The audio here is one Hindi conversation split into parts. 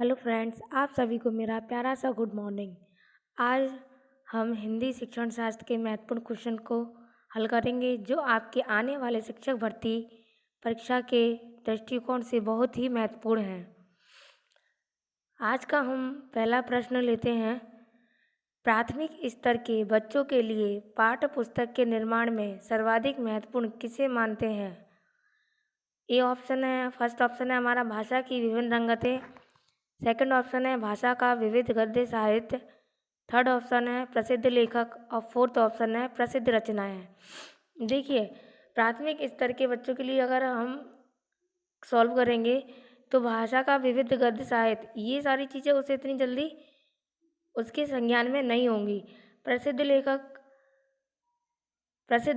हेलो फ्रेंड्स, आप सभी को मेरा प्यारा सा गुड मॉर्निंग। आज हम हिंदी शिक्षण शास्त्र के महत्वपूर्ण क्वेश्चन को हल करेंगे जो आपके आने वाले शिक्षक भर्ती परीक्षा के दृष्टिकोण से बहुत ही महत्वपूर्ण हैं। आज का हम पहला प्रश्न लेते हैं। प्राथमिक स्तर के बच्चों के लिए पाठ्य पुस्तक के निर्माण में सर्वाधिक महत्वपूर्ण किसे मानते हैं? ए ऑप्शन है, फर्स्ट ऑप्शन है हमारा भाषा की विभिन्न रंगतें। सेकंड ऑप्शन है भाषा का विविध गद्य साहित्य। थर्ड ऑप्शन है प्रसिद्ध लेखक और फोर्थ ऑप्शन है प्रसिद्ध रचनाएं। देखिए, प्राथमिक स्तर के बच्चों के लिए अगर हम सॉल्व करेंगे तो भाषा का विविध गद्य साहित्य, ये सारी चीज़ें उसे इतनी जल्दी उसके संज्ञान में नहीं होंगी। प्रसिद्ध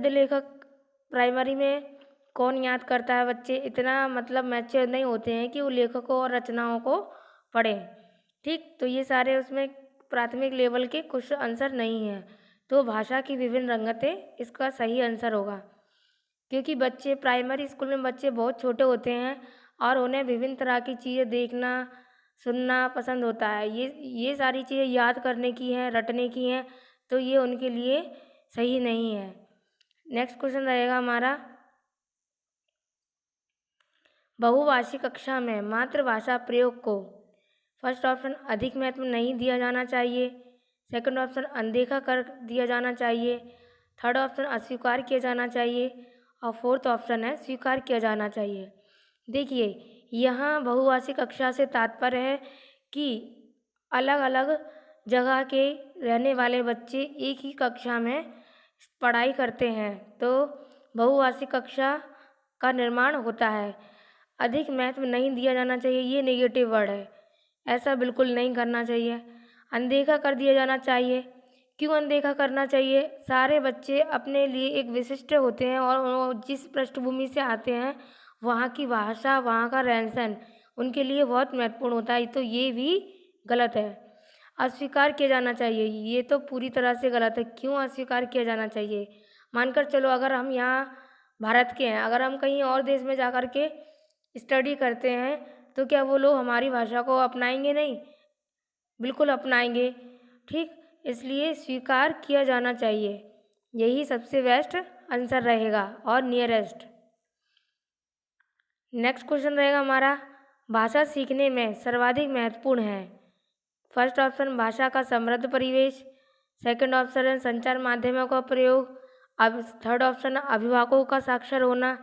लेखक प्राइमरी में कौन याद करता है? बच्चे इतना मैच्योर नहीं होते हैं कि वो लेखकों और रचनाओं को पढ़ें। ठीक, तो ये सारे उसमें प्राथमिक लेवल के कुछ आंसर नहीं हैं। तो भाषा की विभिन्न रंगतें इसका सही आंसर होगा, क्योंकि बच्चे प्राइमरी स्कूल में बच्चे बहुत छोटे होते हैं और उन्हें विभिन्न तरह की चीज़ें देखना सुनना पसंद होता है। ये सारी चीज़ें याद करने की हैं, रटने की हैं, तो ये उनके लिए सही नहीं है। नेक्स्ट क्वेश्चन रहेगा हमारा, बहुभाषी कक्षा में मातृभाषा प्रयोग को फर्स्ट ऑप्शन अधिक महत्व नहीं दिया जाना चाहिए, सेकंड ऑप्शन अनदेखा कर दिया जाना चाहिए, थर्ड ऑप्शन अस्वीकार किया जाना चाहिए और फोर्थ ऑप्शन है स्वीकार किया जाना चाहिए। देखिए, यहाँ बहुभाषी कक्षा से तात्पर्य है कि अलग अलग जगह के रहने वाले बच्चे एक ही कक्षा में पढ़ाई करते हैं, तो बहुभाषी कक्षा का निर्माण होता है। अधिक महत्व नहीं दिया जाना चाहिए, ये नेगेटिव वर्ड है, ऐसा बिल्कुल नहीं करना चाहिए। अनदेखा कर दिया जाना चाहिए। क्यों अनदेखा करना चाहिए? सारे बच्चे अपने लिए एक विशिष्ट होते हैं और वो जिस पृष्ठभूमि से आते हैं वहाँ की भाषा, वहाँ का रहन सहन उनके लिए बहुत महत्वपूर्ण होता है, तो ये भी गलत है। अस्वीकार किया जाना चाहिए, ये तो पूरी तरह से गलत है। क्यों अस्वीकार किया जाना चाहिए? मानकर चलो अगर हम यहाँ भारत के हैं, अगर हम कहीं और देश में जा कर के स्टडी करते हैं तो क्या वो लोग हमारी भाषा को अपनाएंगे? नहीं, बिल्कुल अपनाएंगे। ठीक, इसलिए स्वीकार किया जाना चाहिए, यही सबसे बेस्ट आंसर रहेगा और नियरेस्ट। नेक्स्ट क्वेश्चन रहेगा हमारा, भाषा सीखने में सर्वाधिक महत्वपूर्ण है। फर्स्ट ऑप्शन भाषा का समृद्ध परिवेश, सेकंड ऑप्शन है संचार माध्यमों का प्रयोग, अब थर्ड ऑप्शन अभिभावकों का साक्षर होना,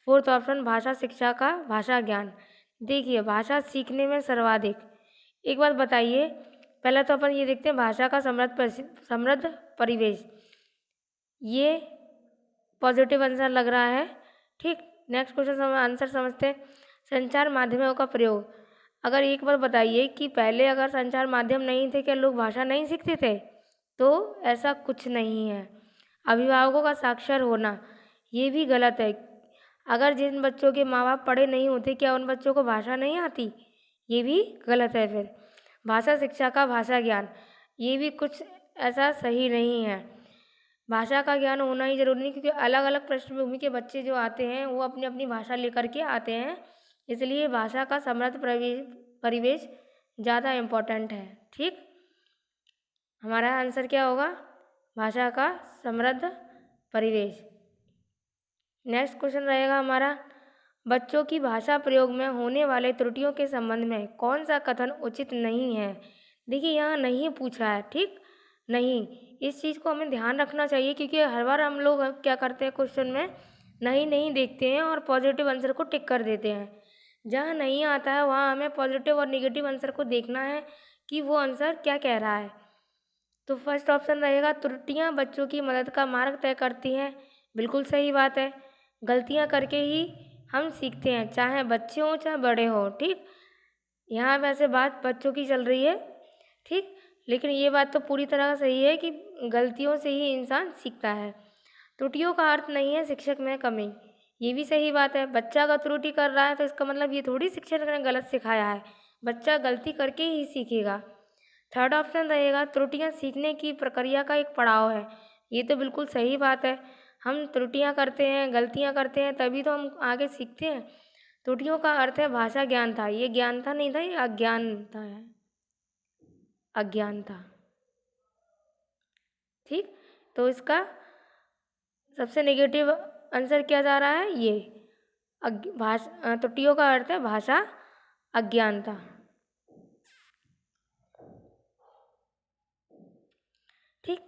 फोर्थ ऑप्शन भाषा शिक्षा का भाषा ज्ञान। देखिए, भाषा सीखने में सर्वाधिक, एक बात बताइए, पहले तो अपन ये देखते हैं भाषा का समृद्ध परिवेश, ये पॉजिटिव आंसर लग रहा है। ठीक, नेक्स्ट क्वेश्चन आंसर समझते हैं। संचार माध्यमों का प्रयोग, अगर एक बार बताइए कि पहले अगर संचार माध्यम नहीं थे क्या लोग भाषा नहीं सीखते थे? तो ऐसा कुछ नहीं है। अभिभावकों का साक्षर होना, ये भी गलत है। अगर जिन बच्चों के माँ बाप पढ़े नहीं होते क्या उन बच्चों को भाषा नहीं आती? ये भी गलत है। फिर भाषा शिक्षा का भाषा ज्ञान, ये भी कुछ ऐसा सही नहीं है। भाषा का ज्ञान होना ही जरूरी नहीं, क्योंकि अलग अलग पृष्ठभूमि के बच्चे जो आते हैं वो अपनी अपनी भाषा लेकर के आते हैं, इसलिए भाषा का समृद्ध परिवेश ज़्यादा इम्पोर्टेंट है। ठीक, हमारा आंसर क्या होगा? भाषा का समृद्ध परिवेश। नेक्स्ट क्वेश्चन रहेगा हमारा, बच्चों की भाषा प्रयोग में होने वाले त्रुटियों के संबंध में कौन सा कथन उचित नहीं है? देखिए, यहाँ नहीं पूछा है। ठीक, नहीं, इस चीज़ को हमें ध्यान रखना चाहिए, क्योंकि हर बार हम लोग क्या करते हैं क्वेश्चन में नहीं देखते हैं और पॉजिटिव आंसर को टिक कर देते हैं। जहाँ नहीं आता है वहाँ हमें पॉजिटिव और निगेटिव आंसर को देखना है कि वो आंसर क्या कह रहा है। तो फर्स्ट ऑप्शन रहेगा, त्रुटियाँ बच्चों की मदद का मार्ग तय करती हैं। बिल्कुल सही बात है, गलतियाँ करके ही हम सीखते हैं, चाहे बच्चे हों चाहे बड़े हों। ठीक, यहाँ वैसे बात बच्चों की चल रही है। ठीक, लेकिन ये बात तो पूरी तरह सही है कि गलतियों से ही इंसान सीखता है। त्रुटियों का अर्थ नहीं है शिक्षक में कमी, ये भी सही बात है। बच्चा अगर त्रुटि कर रहा है तो इसका मतलब ये थोड़ी शिक्षक ने गलत सिखाया है, बच्चा गलती करके ही सीखेगा। थर्ड ऑप्शन रहेगा, त्रुटियां सीखने की प्रक्रिया का एक पड़ाव है, ये तो बिल्कुल सही बात है। हम त्रुटियां करते हैं, गलतियां करते हैं, तभी तो हम आगे सीखते हैं। त्रुटियों का अर्थ है भाषा ज्ञान था। ये ज्ञान था नहीं था, ये अज्ञानता है, अज्ञानता। ठीक, तो इसका सबसे नेगेटिव आंसर क्या जा रहा है, ये भाषा त्रुटियों का अर्थ है भाषा अज्ञानता। ठीक,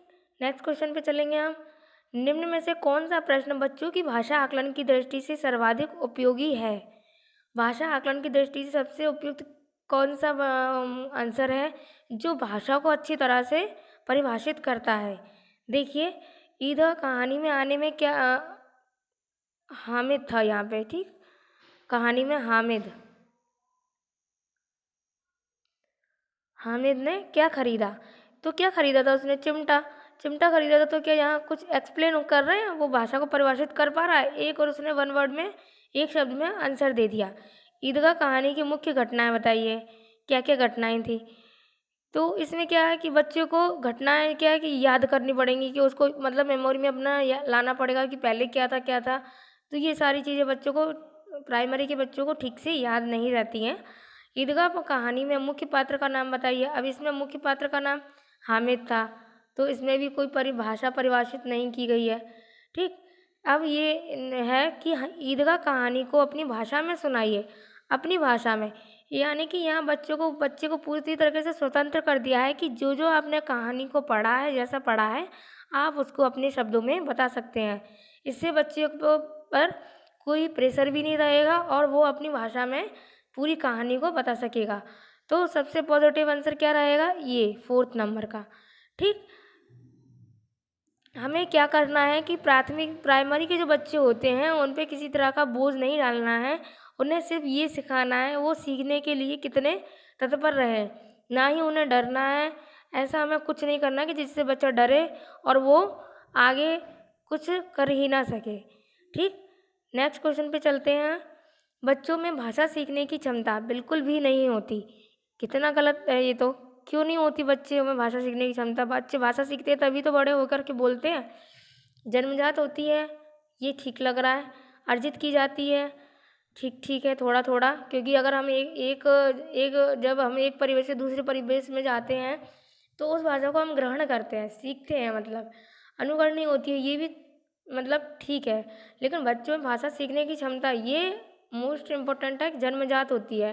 नेक्स्ट क्वेश्चन पे चलेंगे हम। निम्न में से कौन सा प्रश्न बच्चों की भाषा आकलन की दृष्टि से सर्वाधिक उपयोगी है? भाषा आकलन की दृष्टि से सबसे उपयुक्त कौन सा आंसर है जो भाषा को अच्छी तरह से परिभाषित करता है? देखिए, इधर कहानी में आने में क्या हामिद था यहाँ पे। ठीक, कहानी में हामिद ने क्या खरीदा? तो क्या खरीदा था उसने? चिमटा। चिमटा खरीदा था, तो क्या यहाँ कुछ एक्सप्लेन कर रहे हैं, वो भाषा को परिभाषित कर पा रहा है एक, और उसने वन वर्ड में, एक शब्द में आंसर दे दिया। ईदगाह कहानी की मुख्य घटनाएं बताइए, क्या क्या घटनाएं थी? तो इसमें क्या है कि बच्चों को घटनाएं क्या है कि याद करनी पड़ेंगी, कि उसको मतलब मेमोरी में अपना लाना पड़ेगा कि पहले क्या था क्या था। तो ये सारी चीज़ें बच्चों को, प्राइमरी के बच्चों को ठीक से याद नहीं रहती हैं। ईदगाह कहानी में मुख्य पात्र का नाम बताइए। अब इसमें मुख्य पात्र का नाम हामिद था, तो इसमें भी कोई परिभाषा परिभाषित नहीं की गई है। ठीक, अब ये है कि ईदगाह कहानी को अपनी भाषा में सुनाइए, अपनी भाषा में। यानी कि यहाँ बच्चे को पूरी तरीके से स्वतंत्र कर दिया है कि जो जो आपने कहानी को पढ़ा है, जैसा पढ़ा है, आप उसको अपने शब्दों में बता सकते हैं। इससे बच्चे को पर कोई प्रेशर भी नहीं रहेगा और वो अपनी भाषा में पूरी कहानी को बता सकेगा। तो सबसे पॉजिटिव आंसर क्या रहेगा, ये 4th नंबर का। ठीक, हमें क्या करना है कि प्राइमरी के जो बच्चे होते हैं उन पे किसी तरह का बोझ नहीं डालना है। उन्हें सिर्फ ये सिखाना है वो सीखने के लिए कितने तत्पर रहे, ना ही उन्हें डरना है। ऐसा हमें कुछ नहीं करना कि जिससे बच्चा डरे और वो आगे कुछ कर ही ना सके। ठीक, नेक्स्ट क्वेश्चन पे चलते हैं। बच्चों में भाषा सीखने की क्षमता बिल्कुल भी नहीं होती। कितना गलत है ये तो। क्यों नहीं होती बच्चे में भाषा सीखने की क्षमता? बच्चे भाषा सीखते हैं तभी तो बड़े होकर के बोलते हैं। जन्मजात होती है, ये ठीक लग रहा है। अर्जित की जाती है, ठीक ठीक है, थोड़ा थोड़ा। क्योंकि अगर हम जब हम एक परिवेश से दूसरे परिवेश में जाते हैं तो उस भाषा को हम ग्रहण करते हैं, सीखते हैं, मतलब अनुकरणीय होती है, ये भी मतलब ठीक है। लेकिन बच्चों में भाषा सीखने की क्षमता ये मोस्ट इम्पोर्टेंट है, जन्मजात होती है,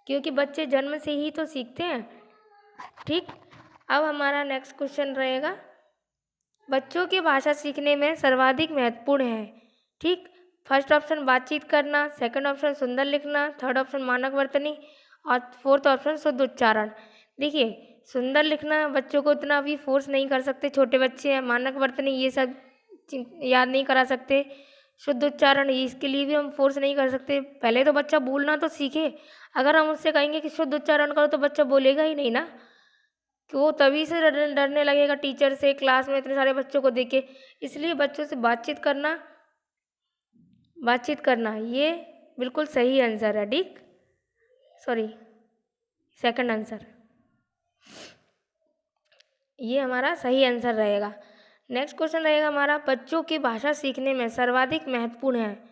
क्योंकि बच्चे जन्म से ही तो सीखते हैं। ठीक, अब हमारा नेक्स्ट क्वेश्चन रहेगा, बच्चों की भाषा सीखने में सर्वाधिक महत्वपूर्ण है। ठीक, फर्स्ट ऑप्शन बातचीत करना, सेकंड ऑप्शन सुंदर लिखना, थर्ड ऑप्शन मानक वर्तनी और फोर्थ ऑप्शन शुद्ध उच्चारण। देखिए, सुंदर लिखना बच्चों को इतना भी फोर्स नहीं कर सकते, छोटे बच्चे हैं। मानक वर्तनी ये सब याद नहीं करा सकते। शुद्ध उच्चारण इसके लिए भी हम फोर्स नहीं कर सकते। पहले तो बच्चा बोलना तो सीखे। अगर हम उससे कहेंगे कि शुद्ध उच्चारण करो तो बच्चा बोलेगा ही नहीं ना, कि वो तभी से डरने लगेगा टीचर से, क्लास में इतने सारे बच्चों को देखे। इसलिए बच्चों से बातचीत करना ये बिल्कुल सही आंसर है। ठीक, सॉरी, सेकंड आंसर, ये हमारा सही आंसर रहेगा। नेक्स्ट क्वेश्चन रहेगा हमारा, बच्चों की भाषा सीखने में सर्वाधिक महत्वपूर्ण है।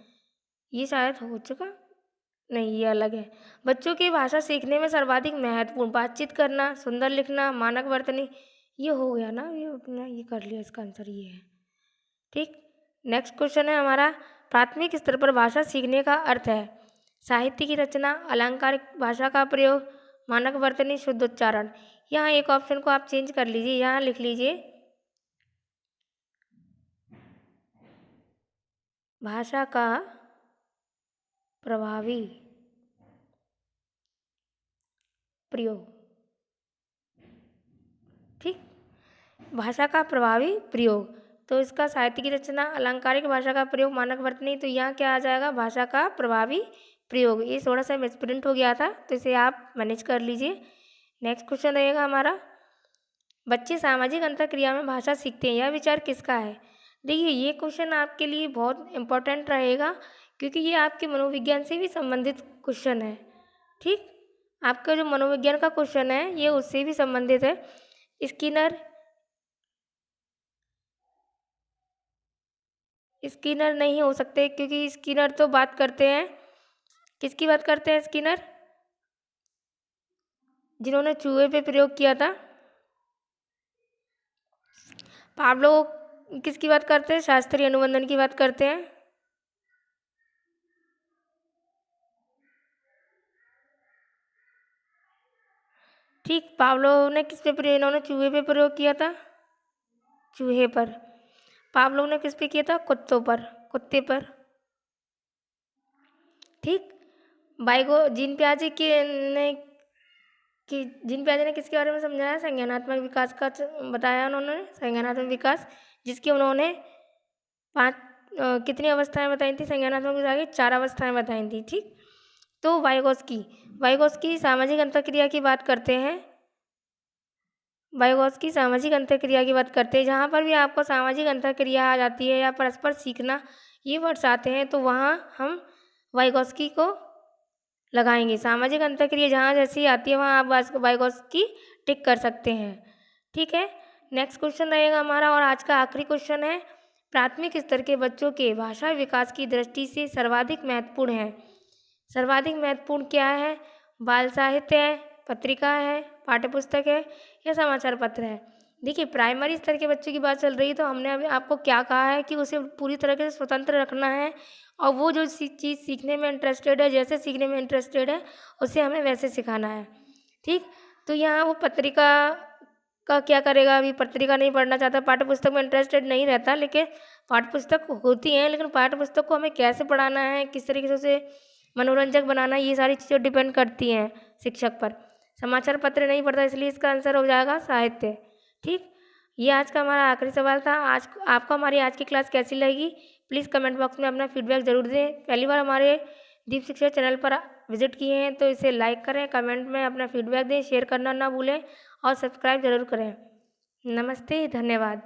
ये शायद हो चुका, नहीं, ये अलग है। बच्चों की भाषा सीखने में सर्वाधिक महत्वपूर्ण, बातचीत करना, सुंदर लिखना, मानक वर्तनी, ये हो गया ना, ये अपना ये कर लिया, इसका आंसर ये है। ठीक, नेक्स्ट क्वेश्चन है हमारा, प्राथमिक स्तर पर भाषा सीखने का अर्थ है साहित्य की रचना, अलंकारिक भाषा का प्रयोग, मानक वर्तनी, शुद्ध उच्चारण। यहाँ एक ऑप्शन को आप चेंज कर लीजिए, यहाँ लिख लीजिए भाषा का प्रभावी प्रयोग। ठीक, भाषा का प्रभावी प्रयोग, तो इसका साहित्य की रचना, अलंकारिक भाषा का प्रयोग, मानक वर्तनी, तो यहाँ क्या आ जाएगा, भाषा का प्रभावी प्रयोग। ये थोड़ा सा मिसप्रिंट हो गया था, तो इसे आप मैनेज कर लीजिए। नेक्स्ट क्वेश्चन रहेगा हमारा, बच्चे सामाजिक अंतरक्रिया में भाषा सीखते हैं, यह विचार किसका है? देखिए, ये क्वेश्चन आपके लिए बहुत इम्पोर्टेंट रहेगा, क्योंकि ये आपके मनोविज्ञान से भी संबंधित क्वेश्चन है। ठीक, आपका जो मनोविज्ञान का क्वेश्चन है ये उससे भी संबंधित है। स्किनर नहीं हो सकते, क्योंकि स्किनर तो बात करते हैं किसकी बात करते हैं? स्किनर, जिन्होंने चूहे पे प्रयोग किया था। पावलोव किसकी बात करते हैं? शास्त्रीय अनुबंधन की बात करते हैं। ठीक, पावलोव ने किस पे प्रयोग, इन्होंने चूहे पे प्रयोग किया था, चूहे पर। पावलोव ने किस पे किया था? कुत्तों पर, कुत्ते पर। ठीक, बाइगो जीन पियाजे जीन पियाजे ने किसके बारे में समझाया? संज्ञानात्मक विकास का बताया उन्होंने, संज्ञानात्मक विकास, जिसकी उन्होंने कितनी अवस्थाएं बताई थी? संज्ञानात्मक विकास की 4 अवस्थाएं बताई थी। ठीक, तो वाइगोस्की सामाजिक अंतःक्रिया की बात करते हैं। वाइगोस्की सामाजिक अंतःक्रिया की बात करते हैं। जहाँ पर भी आपको सामाजिक अंतःक्रिया आ जाती है या परस्पर सीखना, ये वर्ड्स आते हैं, तो वहाँ हम वाइगोस्की को लगाएंगे। सामाजिक अंतःक्रिया जहाँ जैसी आती है वहाँ आप वाइगोस्की टिक कर सकते हैं। ठीक है, नेक्स्ट क्वेश्चन रहेगा हमारा, और आज का आखिरी क्वेश्चन है, प्राथमिक स्तर के बच्चों के भाषा विकास की दृष्टि से सर्वाधिक महत्वपूर्ण है। सर्वाधिक महत्वपूर्ण क्या है? बाल साहित्य है, पत्रिका है, पाठ्यपुस्तक है, या समाचार पत्र है? देखिए, प्राइमरी स्तर के बच्चों की बात चल रही है, तो हमने अभी आपको क्या कहा है कि उसे पूरी तरीके से स्वतंत्र रखना है, और वो जो चीज़ सीखने में इंटरेस्टेड है, जैसे सीखने में इंटरेस्टेड है, उसे हमें वैसे सिखाना है। ठीक, तो यहाँ वो पत्रिका का क्या करेगा? अभी पत्रिका नहीं पढ़ना चाहता, पाठ्यपुस्तक में इंटरेस्टेड नहीं रहता, लेकिन पाठ्यपुस्तक होती हैं, लेकिन पाठ्यपुस्तक को हमें कैसे पढ़ाना है, किस तरीके से उसे मनोरंजक बनाना है, ये सारी चीज़ें डिपेंड करती हैं शिक्षक पर। समाचार पत्र नहीं पढ़ता, इसलिए इसका आंसर हो जाएगा साहित्य। ठीक, ये आज का हमारा आखिरी सवाल था। आज आपको हमारी आज की क्लास कैसी लगी? प्लीज़ कमेंट बॉक्स में अपना फीडबैक ज़रूर दें। पहली बार हमारे दीप शिक्षा चैनल पर विजिट किए हैं तो इसे लाइक करें, कमेंट में अपना फीडबैक दें, शेयर करना ना भूलें और सब्सक्राइब ज़रूर करें। नमस्ते, धन्यवाद।